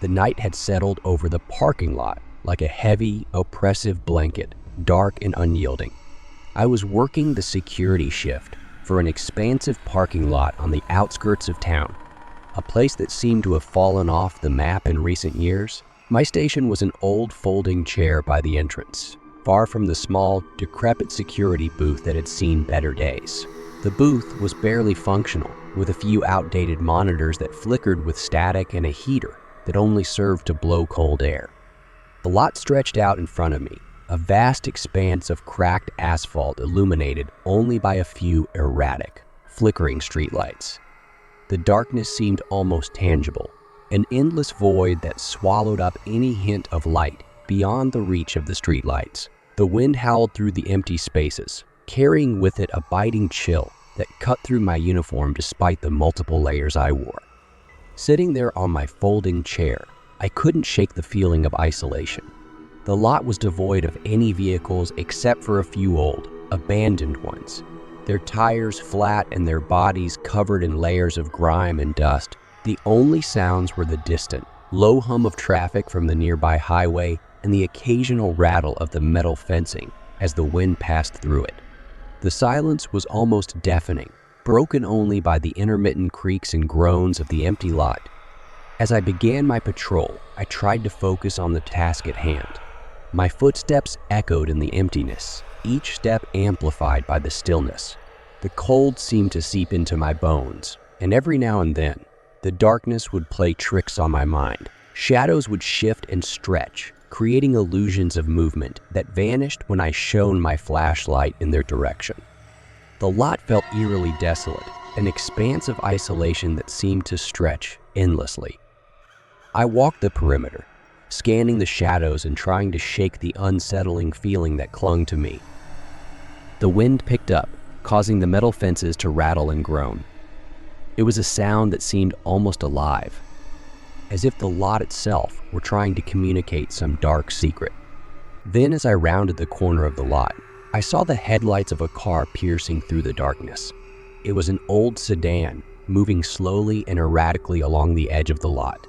The night had settled over the parking lot like a heavy, oppressive blanket, dark and unyielding. I was working the security shift for an expansive parking lot on the outskirts of town, a place that seemed to have fallen off the map in recent years. My station was an old folding chair by the entrance, far from the small, decrepit security booth that had seen better days. The booth was barely functional, with a few outdated monitors that flickered with static and a heater that only served to blow cold air. The lot stretched out in front of me, a vast expanse of cracked asphalt illuminated only by a few erratic, flickering streetlights. The darkness seemed almost tangible, an endless void that swallowed up any hint of light beyond the reach of the streetlights. The wind howled through the empty spaces, carrying with it a biting chill that cut through my uniform despite the multiple layers I wore. Sitting there on my folding chair, I couldn't shake the feeling of isolation. The lot was devoid of any vehicles except for a few old, abandoned ones, their tires flat and their bodies covered in layers of grime and dust. The only sounds were the distant, low hum of traffic from the nearby highway and the occasional rattle of the metal fencing as the wind passed through it. The silence was almost deafening, broken only by the intermittent creaks and groans of the empty lot. As I began my patrol, I tried to focus on the task at hand. My footsteps echoed in the emptiness, each step amplified by the stillness. The cold seemed to seep into my bones, and every now and then, the darkness would play tricks on my mind. Shadows would shift and stretch, creating illusions of movement that vanished when I shone my flashlight in their direction. The lot felt eerily desolate, an expanse of isolation that seemed to stretch endlessly. I walked the perimeter, scanning the shadows and trying to shake the unsettling feeling that clung to me. The wind picked up, causing the metal fences to rattle and groan. It was a sound that seemed almost alive, as if the lot itself were trying to communicate some dark secret. Then, as I rounded the corner of the lot, I saw the headlights of a car piercing through the darkness. It was an old sedan, moving slowly and erratically along the edge of the lot.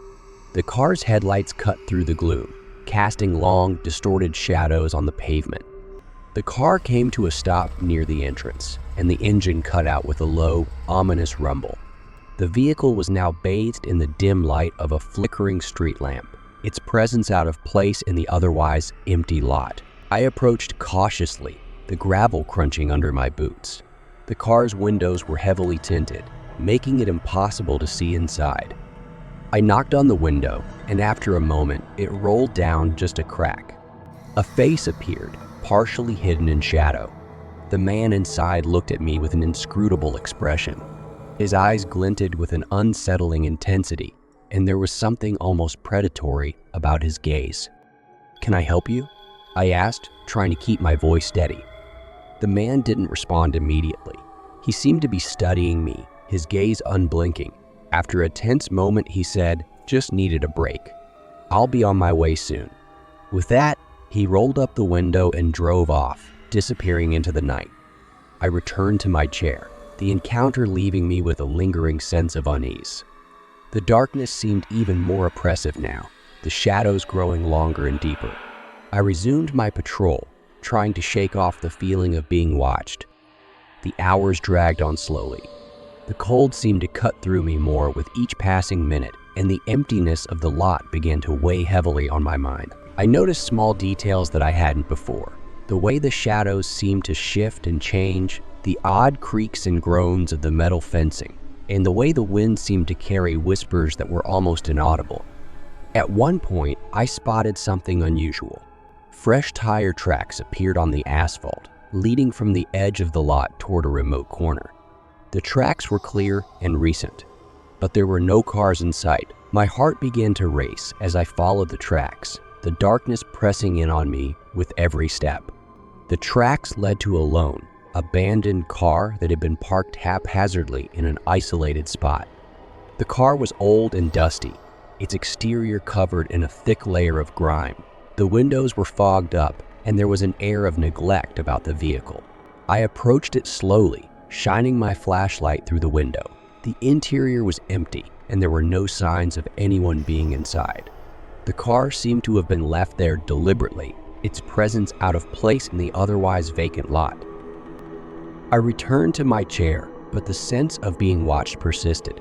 The car's headlights cut through the gloom, casting long, distorted shadows on the pavement. The car came to a stop near the entrance, and the engine cut out with a low, ominous rumble. The vehicle was now bathed in the dim light of a flickering street lamp, its presence out of place in the otherwise empty lot. I approached cautiously, the gravel crunching under my boots. The car's windows were heavily tinted, making it impossible to see inside. I knocked on the window, and after a moment, it rolled down just a crack. A face appeared, partially hidden in shadow. The man inside looked at me with an inscrutable expression. His eyes glinted with an unsettling intensity, and there was something almost predatory about his gaze. "Can I help you?" I asked, trying to keep my voice steady. The man didn't respond immediately. He seemed to be studying me, his gaze unblinking. After a tense moment, he said, "Just needed a break. I'll be on my way soon." With that, he rolled up the window and drove off, disappearing into the night. I returned to my chair, the encounter leaving me with a lingering sense of unease. The darkness seemed even more oppressive now, the shadows growing longer and deeper. I resumed my patrol, trying to shake off the feeling of being watched. The hours dragged on slowly. The cold seemed to cut through me more with each passing minute, and the emptiness of the lot began to weigh heavily on my mind. I noticed small details that I hadn't before. The way the shadows seemed to shift and change, the odd creaks and groans of the metal fencing, and the way the wind seemed to carry whispers that were almost inaudible. At one point, I spotted something unusual. Fresh tire tracks appeared on the asphalt, leading from the edge of the lot toward a remote corner. The tracks were clear and recent, but there were no cars in sight. My heart began to race as I followed the tracks, the darkness pressing in on me with every step. The tracks led to a lone, abandoned car that had been parked haphazardly in an isolated spot. The car was old and dusty, its exterior covered in a thick layer of grime. The windows were fogged up, and there was an air of neglect about the vehicle. I approached it slowly, shining my flashlight through the window. The interior was empty, and there were no signs of anyone being inside. The car seemed to have been left there deliberately, its presence out of place in the otherwise vacant lot. I returned to my chair, but the sense of being watched persisted.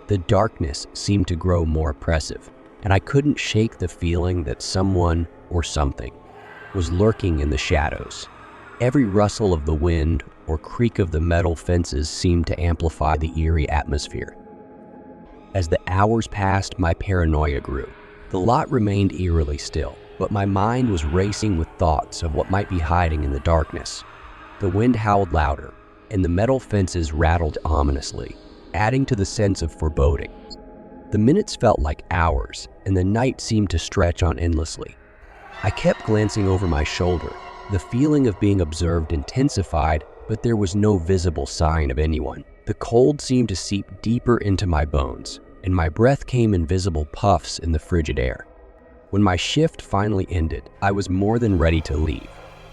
The darkness seemed to grow more oppressive, and I couldn't shake the feeling that someone or something was lurking in the shadows. Every rustle of the wind or creak of the metal fences seemed to amplify the eerie atmosphere. As the hours passed, my paranoia grew. The lot remained eerily still, but my mind was racing with thoughts of what might be hiding in the darkness. The wind howled louder, and the metal fences rattled ominously, adding to the sense of foreboding. The minutes felt like hours, and the night seemed to stretch on endlessly. I kept glancing over my shoulder. The feeling of being observed intensified, but there was no visible sign of anyone. The cold seemed to seep deeper into my bones, and my breath came in visible puffs in the frigid air. When my shift finally ended, I was more than ready to leave.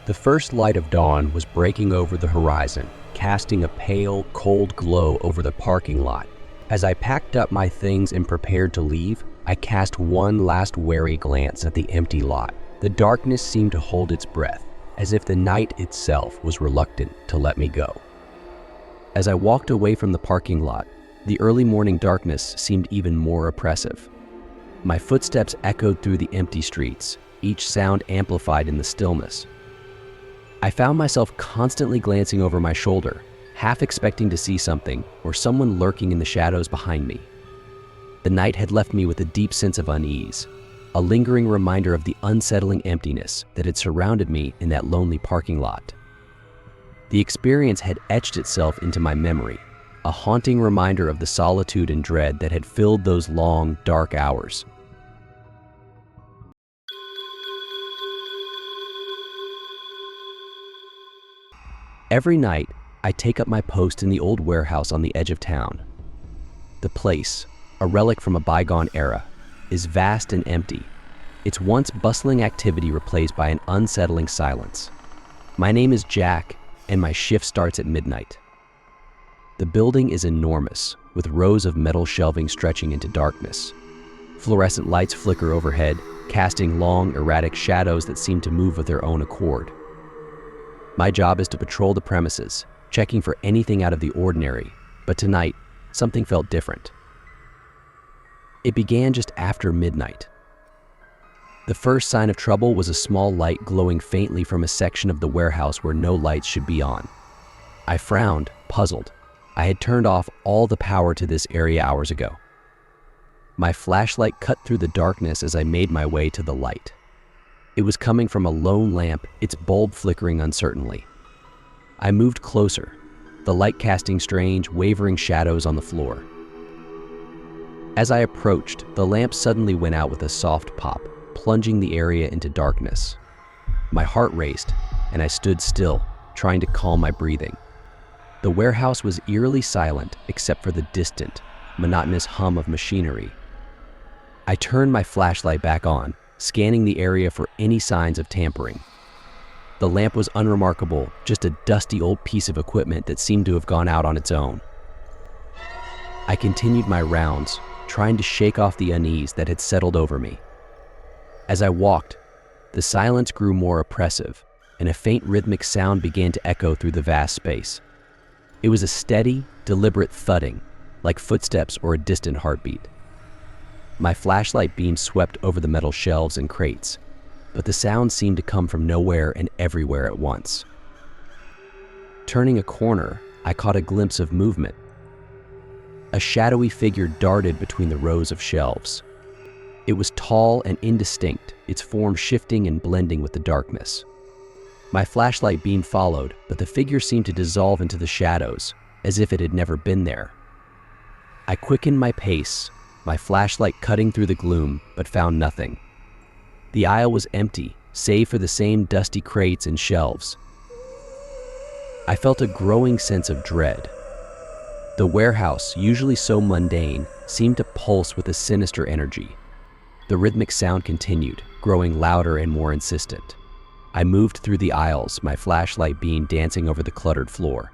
The first light of dawn was breaking over the horizon, casting a pale, cold glow over the parking lot. As I packed up my things and prepared to leave, I cast one last wary glance at the empty lot. The darkness seemed to hold its breath, as if the night itself was reluctant to let me go. As I walked away from the parking lot, the early morning darkness seemed even more oppressive. My footsteps echoed through the empty streets, each sound amplified in the stillness. I found myself constantly glancing over my shoulder, half expecting to see something or someone lurking in the shadows behind me. The night had left me with a deep sense of unease, a lingering reminder of the unsettling emptiness that had surrounded me in that lonely parking lot. The experience had etched itself into my memory, a haunting reminder of the solitude and dread that had filled those long, dark hours. Every night, I take up my post in the old warehouse on the edge of town. The place, a relic from a bygone era, is vast and empty, its once bustling activity replaced by an unsettling silence. My name is Jack, and my shift starts at midnight. The building is enormous, with rows of metal shelving stretching into darkness. Fluorescent lights flicker overhead, casting long, erratic shadows that seem to move of their own accord. My job is to patrol the premises, checking for anything out of the ordinary, but tonight, something felt different. It began just after midnight. The first sign of trouble was a small light glowing faintly from a section of the warehouse where no lights should be on. I frowned, puzzled. I had turned off all the power to this area hours ago. My flashlight cut through the darkness as I made my way to the light. It was coming from a lone lamp, its bulb flickering uncertainly. I moved closer, the light casting strange, wavering shadows on the floor. As I approached, the lamp suddenly went out with a soft pop, plunging the area into darkness. My heart raced, and I stood still, trying to calm my breathing. The warehouse was eerily silent except for the distant, monotonous hum of machinery. I turned my flashlight back on, scanning the area for any signs of tampering. The lamp was unremarkable, just a dusty old piece of equipment that seemed to have gone out on its own. I continued my rounds, trying to shake off the unease that had settled over me. As I walked, the silence grew more oppressive, and a faint rhythmic sound began to echo through the vast space. It was a steady, deliberate thudding, like footsteps or a distant heartbeat. My flashlight beam swept over the metal shelves and crates, but the sound seemed to come from nowhere and everywhere at once. Turning a corner, I caught a glimpse of movement. A shadowy figure darted between the rows of shelves. It was tall and indistinct, its form shifting and blending with the darkness. My flashlight beam followed, but the figure seemed to dissolve into the shadows, as if it had never been there. I quickened my pace, my flashlight cutting through the gloom, but found nothing. The aisle was empty, save for the same dusty crates and shelves. I felt a growing sense of dread. The warehouse, usually so mundane, seemed to pulse with a sinister energy. The rhythmic sound continued, growing louder and more insistent. I moved through the aisles, my flashlight beam dancing over the cluttered floor.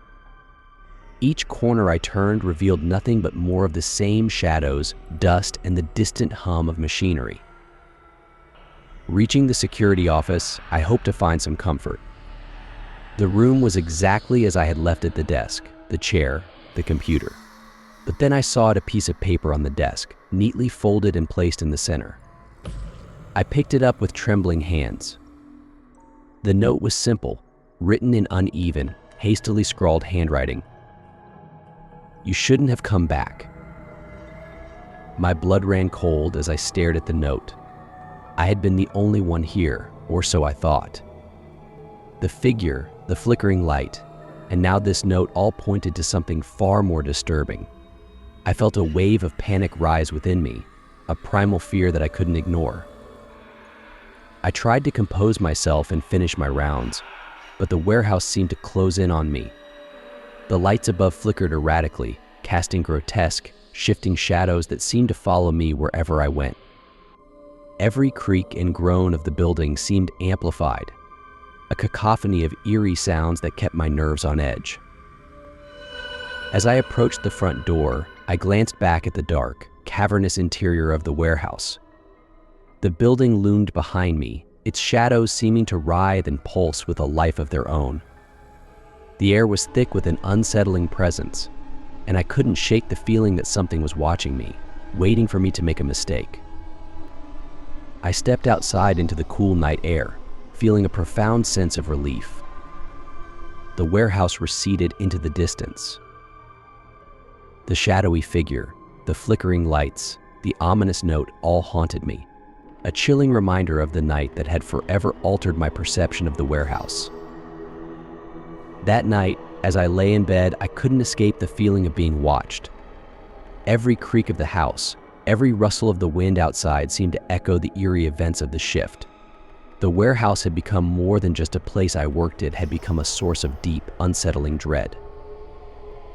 Each corner I turned revealed nothing but more of the same shadows, dust, and the distant hum of machinery. Reaching the security office, I hoped to find some comfort. The room was exactly as I had left at the desk, the chair, the computer. But then I saw a piece of paper on the desk, neatly folded and placed in the center. I picked it up with trembling hands. The note was simple, written in uneven, hastily scrawled handwriting. "You shouldn't have come back." My blood ran cold as I stared at the note. I had been the only one here, or so I thought. The figure, the flickering light, and now this note all pointed to something far more disturbing. I felt a wave of panic rise within me, a primal fear that I couldn't ignore. I tried to compose myself and finish my rounds, but the warehouse seemed to close in on me. The lights above flickered erratically, casting grotesque, shifting shadows that seemed to follow me wherever I went. Every creak and groan of the building seemed amplified, a cacophony of eerie sounds that kept my nerves on edge. As I approached the front door, I glanced back at the dark, cavernous interior of the warehouse. The building loomed behind me, its shadows seeming to writhe and pulse with a life of their own. The air was thick with an unsettling presence, and I couldn't shake the feeling that something was watching me, waiting for me to make a mistake. I stepped outside into the cool night air, feeling a profound sense of relief. The warehouse receded into the distance. The shadowy figure, the flickering lights, the ominous note all haunted me, a chilling reminder of the night that had forever altered my perception of the warehouse. That night, as I lay in bed, I couldn't escape the feeling of being watched. Every creak of the house, every rustle of the wind outside seemed to echo the eerie events of the shift. The warehouse had become more than just a place I worked at, had become a source of deep, unsettling dread.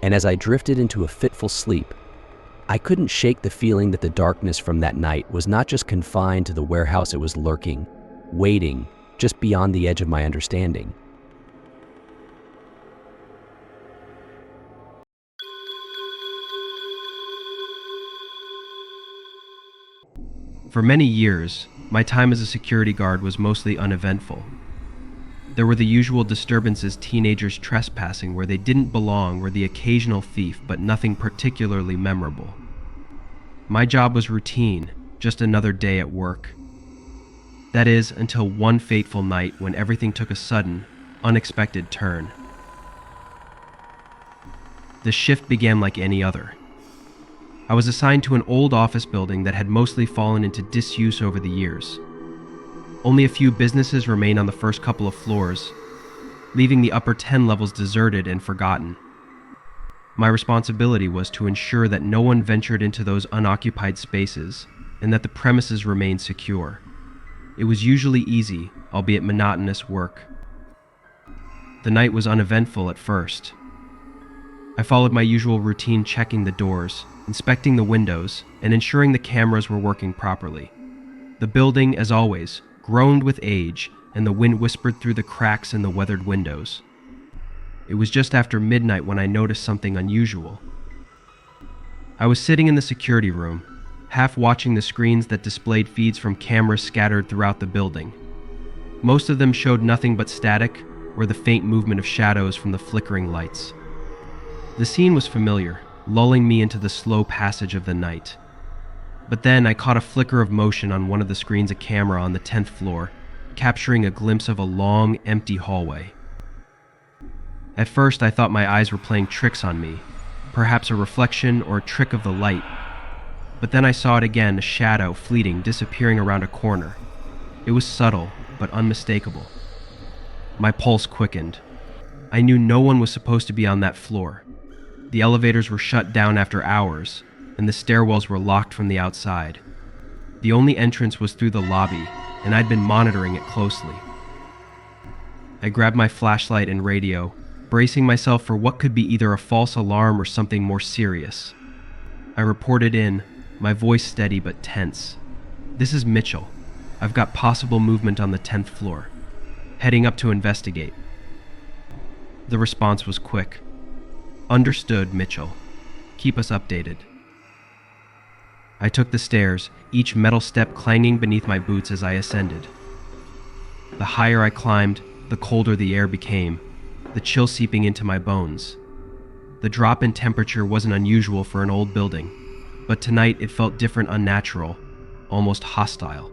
And as I drifted into a fitful sleep, I couldn't shake the feeling that the darkness from that night was not just confined to the warehouse. It was lurking, waiting, just beyond the edge of my understanding. For many years, my time as a security guard was mostly uneventful. There were the usual disturbances, teenagers trespassing where they didn't belong, or the occasional thief, but nothing particularly memorable. My job was routine, just another day at work. That is, until one fateful night when everything took a sudden, unexpected turn. The shift began like any other. I was assigned to an old office building that had mostly fallen into disuse over the years. Only a few businesses remained on the first couple of floors, leaving the upper 10 levels deserted and forgotten. My responsibility was to ensure that no one ventured into those unoccupied spaces and that the premises remained secure. It was usually easy, albeit monotonous work. The night was uneventful at first. I followed my usual routine, checking the doors, inspecting the windows, and ensuring the cameras were working properly. The building, as always, groaned with age, and the wind whispered through the cracks in the weathered windows. It was just after midnight when I noticed something unusual. I was sitting in the security room, half watching the screens that displayed feeds from cameras scattered throughout the building. Most of them showed nothing but static or the faint movement of shadows from the flickering lights. The scene was familiar, lulling me into the slow passage of the night. But then I caught a flicker of motion on one of the screens, a camera on the 10th floor, capturing a glimpse of a long, empty hallway. At first, I thought my eyes were playing tricks on me, perhaps a reflection or a trick of the light. But then I saw it again, a shadow, fleeting, disappearing around a corner. It was subtle, but unmistakable. My pulse quickened. I knew no one was supposed to be on that floor. The elevators were shut down after hours, and the stairwells were locked from the outside. The only entrance was through the lobby, and I'd been monitoring it closely. I grabbed my flashlight and radio, bracing myself for what could be either a false alarm or something more serious. I reported in, my voice steady but tense. "This is Mitchell. I've got possible movement on the 10th floor. Heading up to investigate." The response was quick. "Understood, Mitchell. Keep us updated." I took the stairs, each metal step clanging beneath my boots as I ascended. The higher I climbed, the colder the air became, the chill seeping into my bones. The drop in temperature wasn't unusual for an old building, but tonight it felt different, unnatural, almost hostile.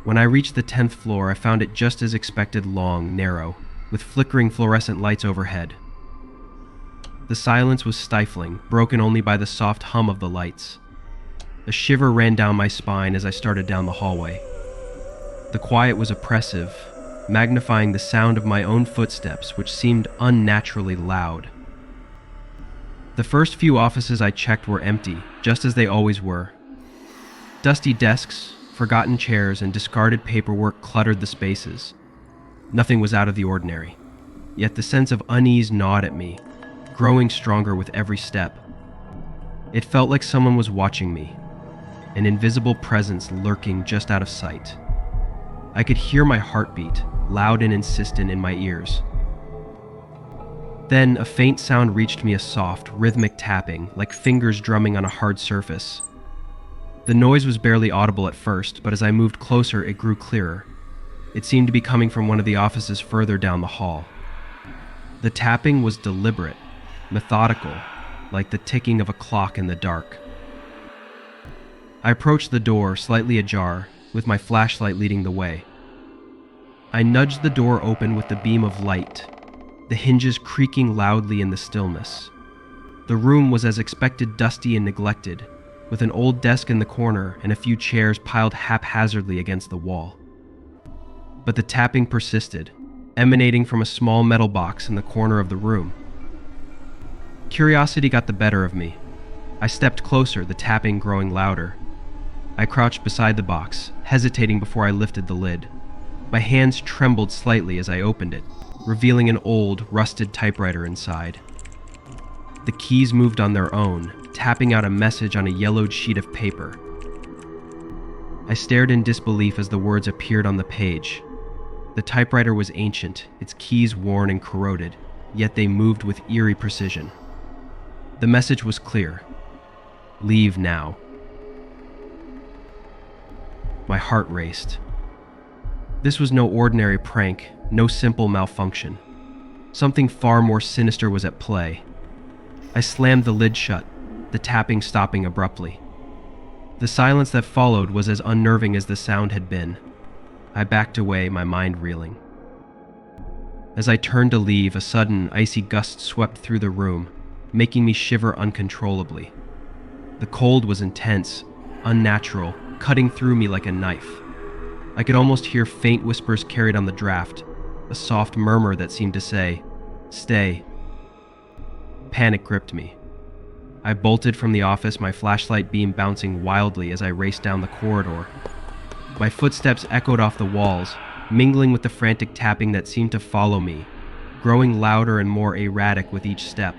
When I reached the 10th floor, I found it just as expected, long, narrow, with flickering fluorescent lights overhead. The silence was stifling, broken only by the soft hum of the lights. A shiver ran down my spine as I started down the hallway. The quiet was oppressive, magnifying the sound of my own footsteps, which seemed unnaturally loud. The first few offices I checked were empty, just as they always were. Dusty desks, forgotten chairs, and discarded paperwork cluttered the spaces. Nothing was out of the ordinary, yet the sense of unease gnawed at me, growing stronger with every step. It felt like someone was watching me, an invisible presence lurking just out of sight. I could hear my heartbeat, loud and insistent, in my ears. Then a faint sound reached me, a soft, rhythmic tapping, like fingers drumming on a hard surface. The noise was barely audible at first, but as I moved closer, it grew clearer. It seemed to be coming from one of the offices further down the hall. The tapping was deliberate, methodical, like the ticking of a clock in the dark. I approached the door, slightly ajar, with my flashlight leading the way. I nudged the door open with the beam of light, the hinges creaking loudly in the stillness. The room was as expected, dusty and neglected, with an old desk in the corner and a few chairs piled haphazardly against the wall. But the tapping persisted, emanating from a small metal box in the corner of the room. Curiosity got the better of me. I stepped closer, the tapping growing louder. I crouched beside the box, hesitating before I lifted the lid. My hands trembled slightly as I opened it, revealing an old, rusted typewriter inside. The keys moved on their own, tapping out a message on a yellowed sheet of paper. I stared in disbelief as the words appeared on the page. The typewriter was ancient, its keys worn and corroded, yet they moved with eerie precision. The message was clear: "Leave now." My heart raced. This was no ordinary prank, no simple malfunction. Something far more sinister was at play. I slammed the lid shut, the tapping stopping abruptly. The silence that followed was as unnerving as the sound had been. I backed away, my mind reeling. As I turned to leave, a sudden, icy gust swept through the room, making me shiver uncontrollably. The cold was intense, unnatural, cutting through me like a knife. I could almost hear faint whispers carried on the draft, a soft murmur that seemed to say, "Stay." Panic gripped me. I bolted from the office, my flashlight beam bouncing wildly as I raced down the corridor. My footsteps echoed off the walls, mingling with the frantic tapping that seemed to follow me, growing louder and more erratic with each step.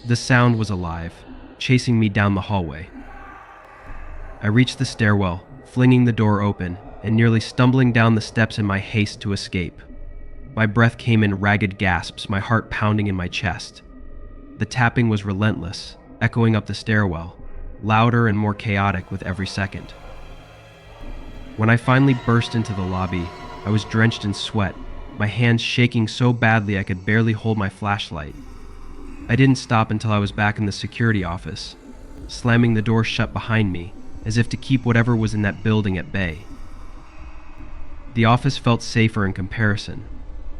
The sound was alive, chasing me down the hallway. I reached the stairwell, flinging the door open, and nearly stumbling down the steps in my haste to escape. My breath came in ragged gasps, my heart pounding in my chest. The tapping was relentless, echoing up the stairwell, louder and more chaotic with every second. When I finally burst into the lobby, I was drenched in sweat, my hands shaking so badly I could barely hold my flashlight. I didn't stop until I was back in the security office, slamming the door shut behind me, as if to keep whatever was in that building at bay. The office felt safer in comparison,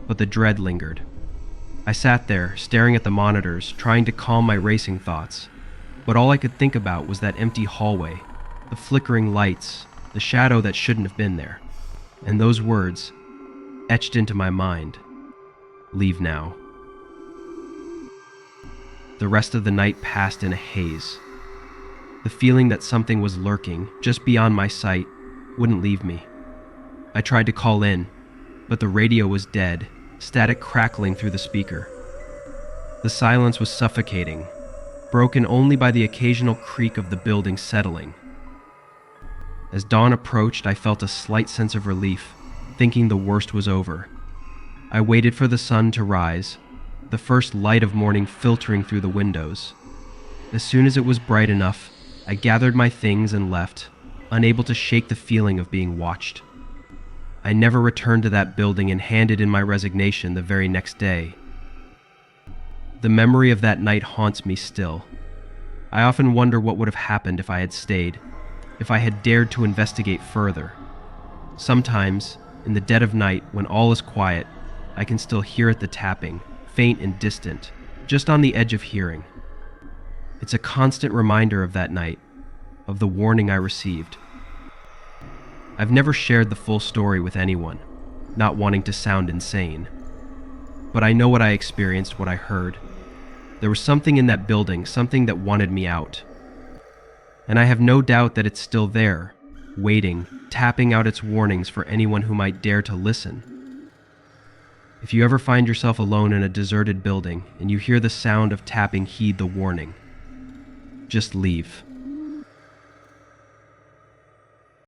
but the dread lingered. I sat there, staring at the monitors, trying to calm my racing thoughts, but all I could think about was that empty hallway, the flickering lights, the shadow that shouldn't have been there, and those words, etched into my mind: "Leave now." The rest of the night passed in a haze. The feeling that something was lurking, just beyond my sight, wouldn't leave me. I tried to call in, but the radio was dead, static crackling through the speaker. The silence was suffocating, broken only by the occasional creak of the building settling. As dawn approached, I felt a slight sense of relief, thinking the worst was over. I waited for the sun to rise, the first light of morning filtering through the windows. As soon as it was bright enough, I gathered my things and left, unable to shake the feeling of being watched. I never returned to that building and handed in my resignation the very next day. The memory of that night haunts me still. I often wonder what would have happened if I had stayed, if I had dared to investigate further. Sometimes, in the dead of night, when all is quiet, I can still hear the tapping, faint and distant, just on the edge of hearing. It's a constant reminder of that night, of the warning I received. I've never shared the full story with anyone, not wanting to sound insane. But I know what I experienced, what I heard. There was something in that building, something that wanted me out. And I have no doubt that it's still there, waiting, tapping out its warnings for anyone who might dare to listen. If you ever find yourself alone in a deserted building and you hear the sound of tapping, heed the warning. Just leave.